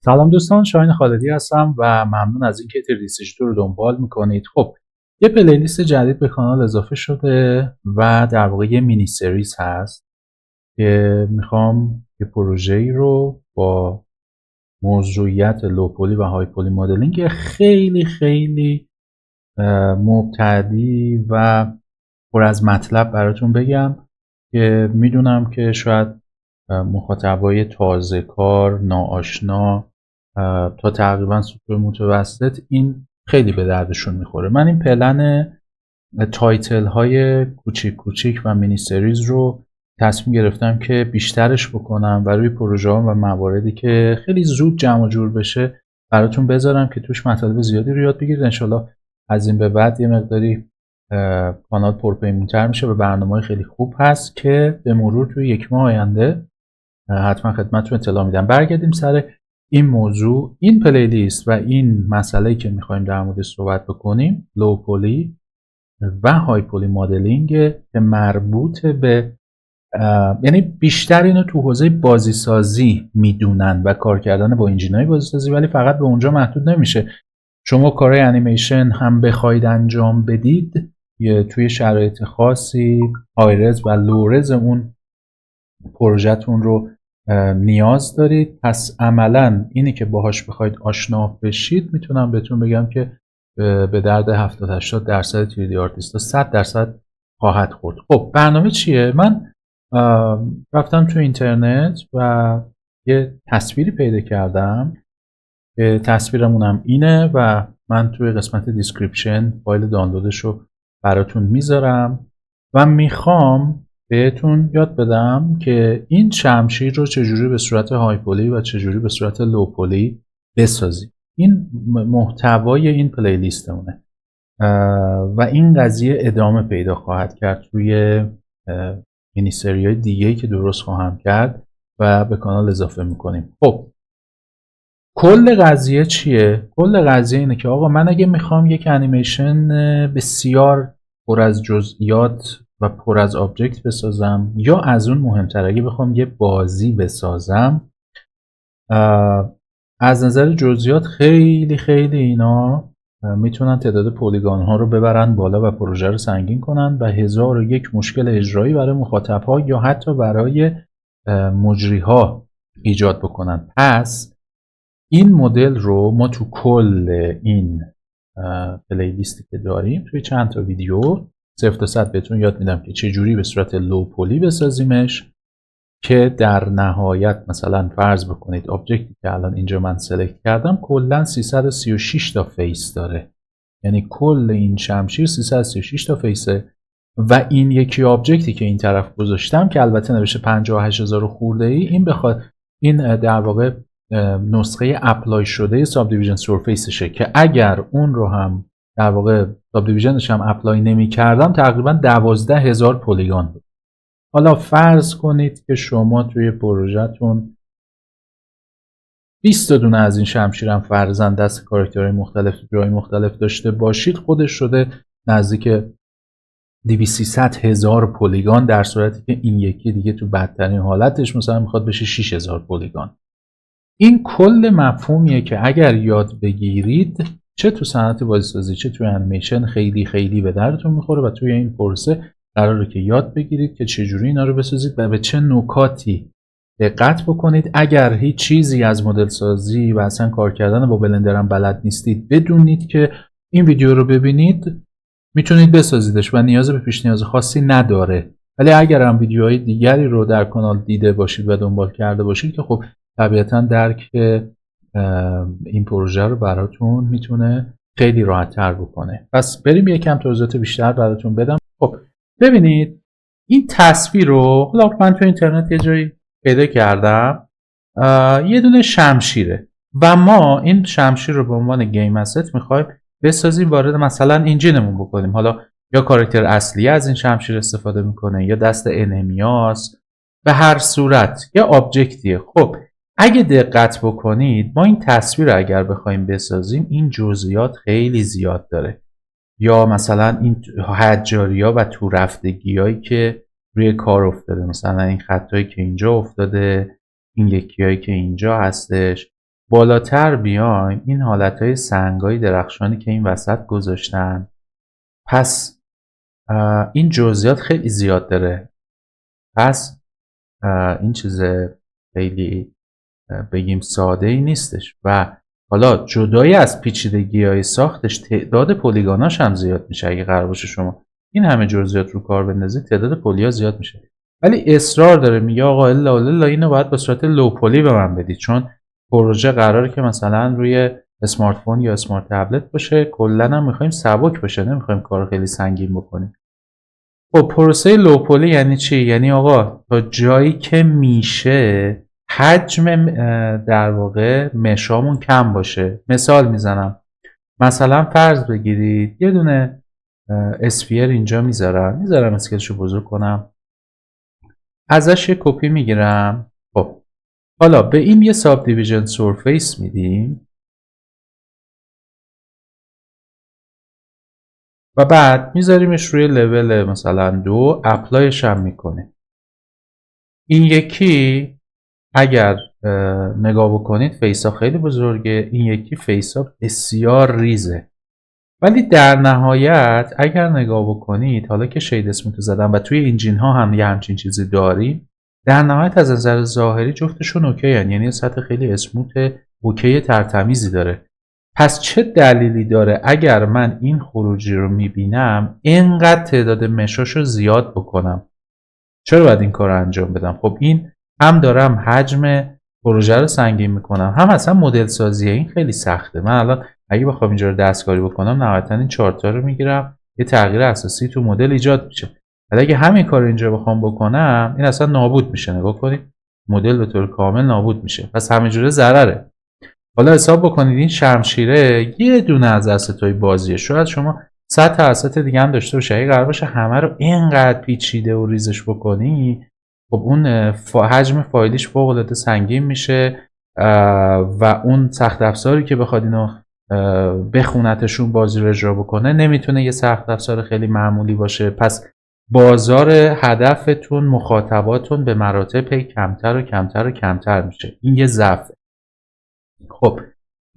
سلام دوستان، شاهین خالدی هستم و ممنون از اینکه تریسیجتو رو دنبال میکنید. خب یه پلیلیست جدید به کانال اضافه شده و در واقع یه مینی سریز هست که میخوام یه پروژه‌ای رو با موضوعیت لوپولی و هایپولی مدلینگ خیلی خیلی مبتدی و پر از مطلب براتون بگم که میدونم که شاید مخاطبای تازه کار، ناآشنا تا تقریبا سوپر متوسط این خیلی به دردشون میخوره. من این پلن تایتل های کوچیک کوچیک و مینی سریز رو تصمیم گرفتم که بیشترش بکنم و روی پروژه ها و مواردی که خیلی زود جمع جور بشه براتون بذارم که توش مطالب زیادی رو یاد بگیرید. انشالله از این به بعد یه مقداری کانال پرپیمونتر میشه و برنامه‌های خیلی خوب هست که به مرور توی یک ماه آینده حتما خدمتتون اطلاع میدم. برگردیم سر این موضوع، این پلیلیست و این مسئله که میخوایم در موردش صحبت بکنیم لوپولی و هایپولی مدلینگ که مربوط به یعنی بیشتر اینو تو حوزه بازی سازی میدونن و کار کردن با انجینای بازی سازی، ولی فقط به اونجا محدود نمیشه. شما کارهای انیمیشن هم بخواید انجام بدید یا توی شرایط خاصی هایرز و لورز اون پروژه‌تون رو نیاز دارید. پس عملا اینی که باهاش بخواید آشنا بشید میتونم بهتون بگم که به درد 70-80% 3D آرتیستا 100% خواهد خورد. خب برنامه چیه؟ من رفتم تو اینترنت و یه تصویری پیدا کردم که تصویرمونم اینه و من توی قسمت دیسکریپشن فایل دانلودش رو براتون میذارم و میخوام بهتون یاد بدم که این شمشیر رو چجوری به صورت هایپولی و چجوری به صورت لوپولی بسازی. این محتوای این پلیلیستمونه و این قضیه ادامه پیدا خواهد کرد توی مینی سری‌های دیگه‌ای که درست خواهم کرد و به کانال اضافه میکنیم. خب کل قضیه چیه؟ کل قضیه اینه که آقا من اگه میخوام یک انیمیشن بسیار پر از جزئیات و پر از آبجکت بسازم یا از اون مهمتر اگه بخوام یه بازی بسازم، از نظر جزئیات خیلی خیلی اینا میتونن تعداد پلیگان ها رو ببرن بالا و پروژه رو سنگین کنن و 1001 مشکل اجرایی برای مخاطب ها یا حتی برای مجری ها ایجاد بکنن. پس این مدل رو ما تو کل این پلیلیستی که داریم توی چند تا ویدیو 0 تا 100 بهتون یاد میدم که چجوری به صورت لوپولی بسازیمش که در نهایت مثلا فرض بکنید آبجکتی که الان اینجا من سلکت کردم کلا 336 تا فیس داره، یعنی کل این شمشیر 336 تا فیسه و این یکی آبجکتی که این طرف گذاشتم که البته نوشته 58000 خورده ای، این بخواد این در واقع نسخه اپلای شده ساب دیویژن سرفیسشه که اگر اون رو هم در واقع ساب دیویژنش هم اپلای نمی کردم تقریبا 12000 پلیگان بود. حالا فرض کنید که شما توی پروژهتون 20 دونه از این شمشیرم فرضاً دست کاراکترهای مختلف جای مختلف داشته باشید، خودش شده نزدیک 200,000 پلیگان، در صورتی که این یکی دیگه تو بدترین حالتش مثلا میخواد بشه 6000 پلیگان. این کل مفهومیه که اگر یاد بگیرید چه تو صنعت بازیسازی چه تو انیمیشن خیلی خیلی به دردتون میخوره و توی این پروسه قراره که یاد بگیرید که چجوری اینا رو بسازید و به چه نکاتی دقت بکنید. اگر هیچ چیزی از مدل سازی و اصلا کار کردن با بلندر هم بلد نیستید، بدونید که این ویدیو رو ببینید میتونید بسازیدش و نیاز به پیش نیاز خاصی نداره. ولی اگر هم ویدیوهای دیگری رو در کانال دیده باشید و دنبال کرده باشید که خب طبیعتا درک این پروژه رو براتون میتونه خیلی راحت تر بکنه. پس بریم یکم توضیحات بیشتر براتون بدم. خب ببینید این تصویر رو حالا من تو اینترنت یه جایی پیدا کردم، یه دونه شمشیره و ما این شمشیر رو به عنوان گیم اسست میخوایم بسازیم وارد مثلا انجینمون بکنیم. حالا یا کاراکتر اصلی از این شمشیر استفاده میکنه یا دست انمیاس، به هر صورت یا آبجکتیه. خب اگه دقت بکنید ما این تصویر رو اگر بخوایم بسازیم این جزئیات خیلی زیاد داره، یا مثلا این حجاری‌ها و تو رفتگی‌هایی که روی کار افتاده، مثلا این خطایی که اینجا افتاده، این یکیایی که اینجا هستش بالاتر بیایم این حالتهای سنگای درخشانی که این وسط گذاشتن، پس این جزئیات خیلی زیاد داره، پس این چیز خیلی بگیم ساده ای نیستش و حالا جدایی از پیچیدگی های ساختش تعداد پلیگاناش هم زیاد میشه. اگه قرار باشه شما این همه جزئیات رو کار بندازید تعداد پلی‌ها زیاد میشه، ولی اصرار داره میگه آقا الا اینو باید به صورت لو پلی به من بدید، چون پروژه قراره که مثلا روی اسمارت فون یا اسمارت تبلت باشه، کلا هم میخوایم سبک باشه، نمیخوایم کار خیلی سنگین بکنیم. خب پروسه لوپولی یعنی چی؟ یعنی آقا تا جایی که میشه حجم در واقع مشامون کم باشه. مثال میزنم، مثلا فرض بگیرید یه دونه اسفیر اینجا میذارم اسکیلشو بزرگ کنم، ازش یه کپی میگیرم. خب حالا به این یه ساب دیویژن سورفیس میدیم و بعد میذاریمش روی لول مثلا 2، اپلایش هم میکنه. این یکی اگر نگاه بکنید فیس ها خیلی بزرگه، این یکی فیس ها بسیار ریزه، ولی در نهایت اگر نگاه بکنید حالا که شید اسموت زدم و توی اینجین ها هم یه همچین چیزی داریم، در نهایت از نظر ظاهری جفتشون اوکی هن. یعنی سطح خیلی اسموت اوکی ترتمیزی داره. پس چه دلیلی داره اگر من این خروجی رو میبینم اینقدر تعداد مشاشو زیاد بکنم؟ چرا باید این کار رو انجام بدم؟ خب این هم دارم حجم پروژه رو سنگین میکنم، هم اصلا مدل سازی این خیلی سخته. من الان اگه بخوام اینجا رو دستکاری بکنم نهایتا این چارتا رو میگیرم، یه تغییر اساسی تو مدل ایجاد میشه. ولی اگه همین کار رو اینجا بخوام بکنم این اصلا نابود میشه. نگاه کنید مدل به طور کامل نابود میشه، پس همینجوره ضرره. حالا حساب بکنید این شمشیره یه دونه از اسطای بازیه، شاید شما 100 تا اسط دیگه هم داشته باشه، اگه قرار باشه همه رو اینقدر پیچیده و ریزش بکنی خب اون حجم فایلیش فوق العاده سنگین میشه و اون سخت افزاری که بخواد اینو بخونتشون بازی رو اجرا بکنه نمیتونه یه سخت افزار خیلی معمولی باشه. پس بازار هدفتون مخاطباتون به مراتب کمتر و کمتر و کمتر میشه. این یه ضعف. خب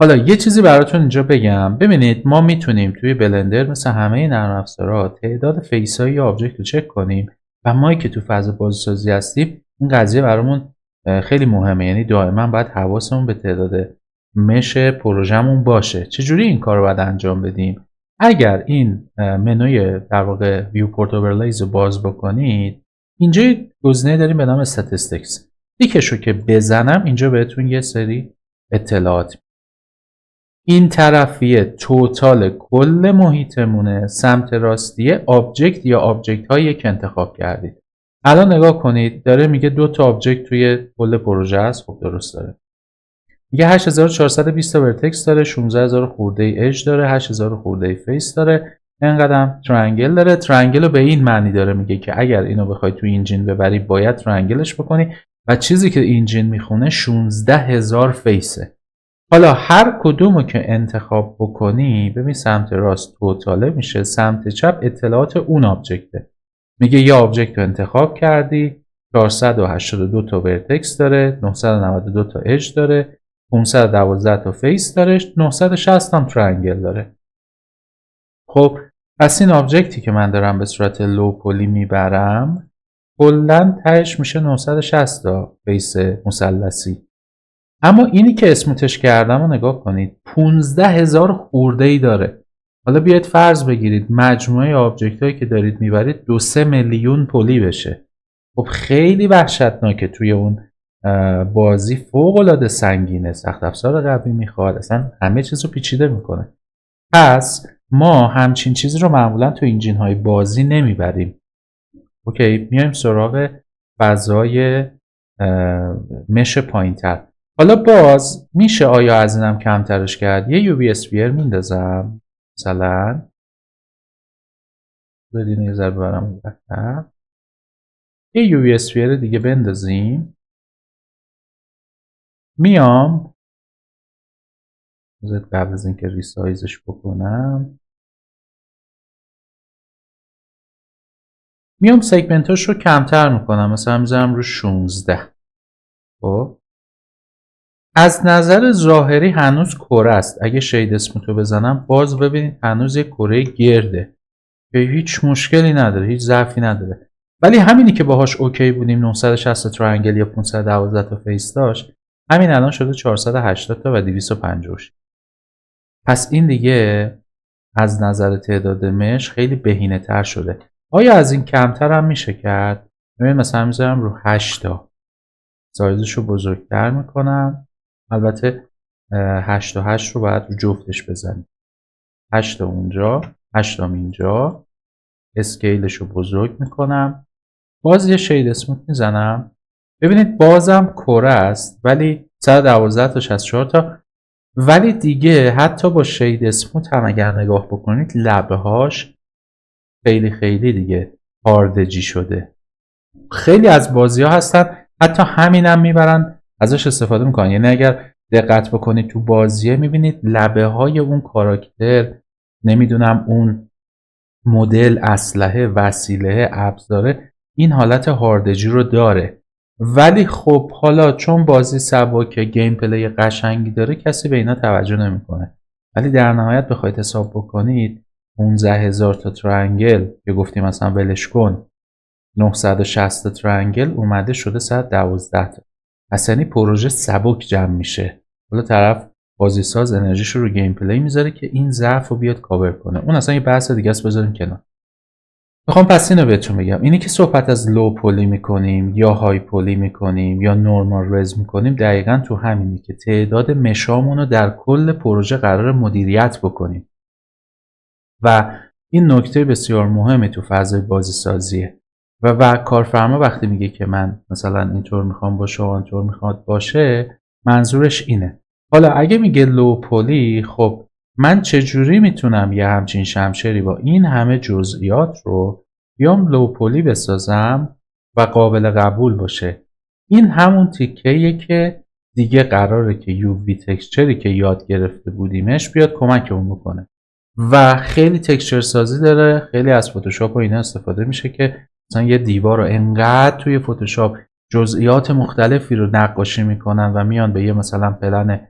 حالا یه چیزی براتون اینجا بگم. ببینید ما میتونیم توی بلندر مثل همه نرم افزارها تعداد فیس‌های یا آبجکت رو چک کنیم و ما که تو فاز بازیسازی هستیم این قضیه برامون خیلی مهمه. یعنی دائما باید حواسمون به تعداد مش پروژمون باشه. چجوری این کار رو باید انجام بدیم؟ اگر این منوی در واقع ویوپورت اوورلیز رو باز بکنید، اینجا گزینه داریم به نام استاتستیکس. دیکش رو که بزنم اینجا بهتون یه سری اطلاعات این طرفیه توتال کل محیطمونه، سمت راستیه آبجکت یا آبجکت هایی که انتخاب کردید. الان نگاه کنید داره میگه 2 تا آبجکت توی کل پروژه است. خب درست داره. میگه 8420 تا ورتکس داره، 16000 خورده ای اج داره، 8000 خورده ای فیس داره، اینقدر ترنگل داره. ترنگل رو به این معنی داره میگه که اگر اینو بخوای توی اینجین ببری باید ترنگلش بکنی و چیزی که اینجین میخونه 16000 فیسه. حالا هر کدومو که انتخاب بکنی ببین سمت راست توتاله میشه، سمت چپ اطلاعات اون آبجکته. میگه یه آبجکت رو انتخاب کردی 482 تا ورتکس داره، 992 تا اج داره، 512 تا فیس داره، 960 هم ترنگل داره. خب پس این آبجکتی که من دارم به صورت لو پلی میبرم کلا تهش میشه 960 تا فیس مثلثی. اما اینی که اسموتش کردم رو نگاه کنید 15000 خورده ای داره. حالا بیاید فرض بگیرید مجموعه آبجکت هایی که دارید میبرید 2-3 میلیون پلی بشه. خب خیلی وحشتناکه. توی اون بازی فوق العاده سنگینه، سخت افزار قوی میخواد، اصلا همه چیز رو پیچیده میکنه. پس ما همچین چیزی رو معمولا تو انجین های بازی نمیبریم. اوکی میایم سراغ فضای مش پایینتر. حالا باز میشه آیا از اینم کمترش کرد؟ یه یو وی اسفیر میندازم مثلا، بدین یه ذره ببرم اون، یه یو وی اسفیر دیگه بندازیم. میام قبل از اینکه ریسایزش بکنم میام سگمنتاش رو کمتر میکنم، مثلا میذارم رو 16. خب از نظر ظاهری هنوز کره است. اگه شید اسموتو بزنم باز ببینید هنوز یک کره گرده که هیچ مشکلی نداره، هیچ ضعفی نداره. ولی همینی که باهاش اوکی بودیم 960 ترنگل یا 512 تا فیس داشت، همین الان شده 480 تا و 256. پس این دیگه از نظر تعداد مش خیلی بهینه تر شده. آیا از این کمتر هم میشه کرد؟ ببین مثلا میذارم رو 8 تا، سایزش رو بزرگتر میکنم. البته 8 تا 8 رو باید رو جفتش بزنیم. 8 تا اونجا، 8 تا اینجا. اسکیلش رو بزرگ میکنم. باز یه شید اسموت میزنم. ببینید بازم کره است ولی 112 تا 64 تا. ولی دیگه حتی با شید اسموت هم اگر نگاه بکنید لبه هاش خیلی خیلی دیگه هاردجی شده. خیلی از بازی ها هستن حتی همینم میبرن ازش استفاده میکنن. یعنی اگر دقت بکنید تو بازیه میبینید لبه های اون کاراکتر، نمیدونم اون مدل اسلحه وسیله ابزاره این حالت هاردجی رو داره. ولی خب حالا چون بازی سبک گیم پلی قشنگی داره کسی به اینا توجه نمیکنه. ولی در نهایت بخواید حساب بکنید 15000 تا ترنگل که گفتیم مثلا ولش کن 960 ترنگل اومده شده 112 تا. اصلا یعنی پروژه سبک جمع میشه. حالا طرف بازیساز انرژیش رو گیم پلی میذاره که این ضعف رو بیاد کاور کنه. اون اصلا یه بحث دیگه است، بذاریم کنار. میخوام پس اینو بهتون بگم، اینی که صحبت از لو پولی میکنیم یا های پولی میکنیم یا نورمال رز میکنیم دقیقا تو همینی که تعداد مشامون رو در کل پروژه قرار مدیریت بکنیم و این نکته بسیار مهمی تو فضای بازی سازیه. و کارفرما وقتی میگه که من مثلا اینطور میخوام باشه و آنطور میخواد باشه منظورش اینه. حالا اگه میگه لو پولی، خب من چجوری میتونم یه همچین شمشری با این همه جزئیات رو بیام لو پولی بسازم و قابل قبول باشه؟ این همون تیکه‌ایه که دیگه قراره که UV تکسچری که یاد گرفته بودیمش بیاد کمکمون بکنه و خیلی تکسچر سازی داره. خیلی از فتوشاپ و اینا استفاده میشه که مثلا یه دیوار رو انقدر توی فتوشاپ جزئیات مختلفی رو نقاشی میکنن و میان به یه مثلا پلن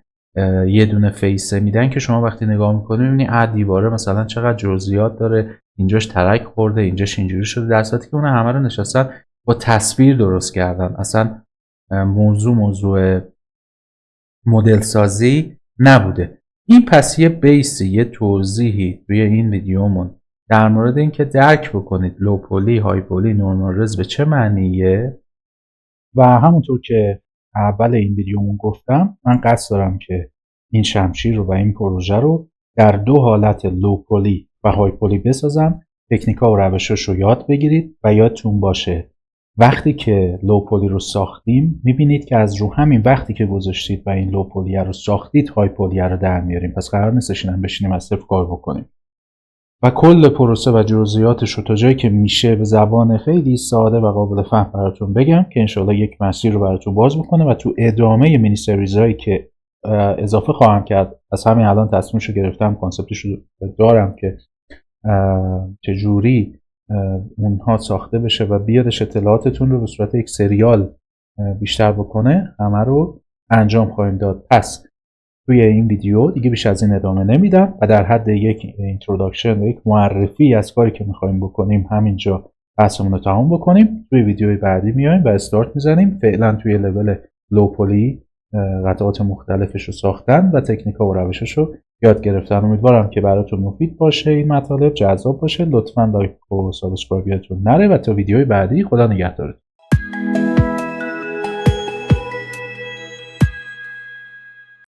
یه دونه فیسه میدن که شما وقتی نگاه میکنی میبینی دیواره مثلا چقدر جزئیات داره، اینجاش ترک خورده، اینجاش اینجوری شده، در صورتی که اون همه رو نشستن با تصویر درست کردن. اصلا موضوع مدل سازی نبوده. این پس یه بیسی، یه توضیحی توی این ویدیومون در مورد اینکه درک بکنید لو پولی، های پولی، نورمال رز به چه معنیه. و همونطور که اول این ویدیومون گفتم من قصد دارم که این شمشیر رو و این پروژه رو در دو حالت لو پولی و های پولی بسازم. تکنیکا و روشش رو یاد بگیرید و یادتون باشه وقتی که لو پولی رو ساختیم میبینید که از رو همین وقتی که گذاشتید و این لو پولی رو ساختید های پولی رو در میاریم. پس قرار نیستش اینم بشینیم از صفر کار بکنیم و کل پروسه و جزئیاتش رو تا جایی که میشه به زبان خیلی ساده و قابل فهم براتون بگم که انشالله یک مسیر رو براتون باز بکنه و تو ادامه مینی سریزهایی که اضافه خواهم کرد. از همین الان تصمیمش رو گرفتم، کانسپتش رو دارم که چجوری اونها ساخته بشه و بیادش اطلاعاتتون رو به صورت یک سریال بیشتر بکنه، همه رو انجام خواهیم داد. پس توی این ویدیو دیگه بیش از این ادامه نمیدم و در حد یک اینتروداکشن و یک معرفی از کاری که میخوایم بکنیم همینجا بحثمون رو تمام بکنیم. توی ویدیوی بعدی میایم و استارت میزنیم. فعلا توی لول لو پولی قطعات مختلفش رو ساختن و تکنیکا و روشش رو یاد گرفتن. امیدوارم که براتون مفید باشه، این مطالب جذاب باشه. لطفا لایک و سابسکرایب یادتون نره و تا ویدیوی بعدی خدا نگهدارتون.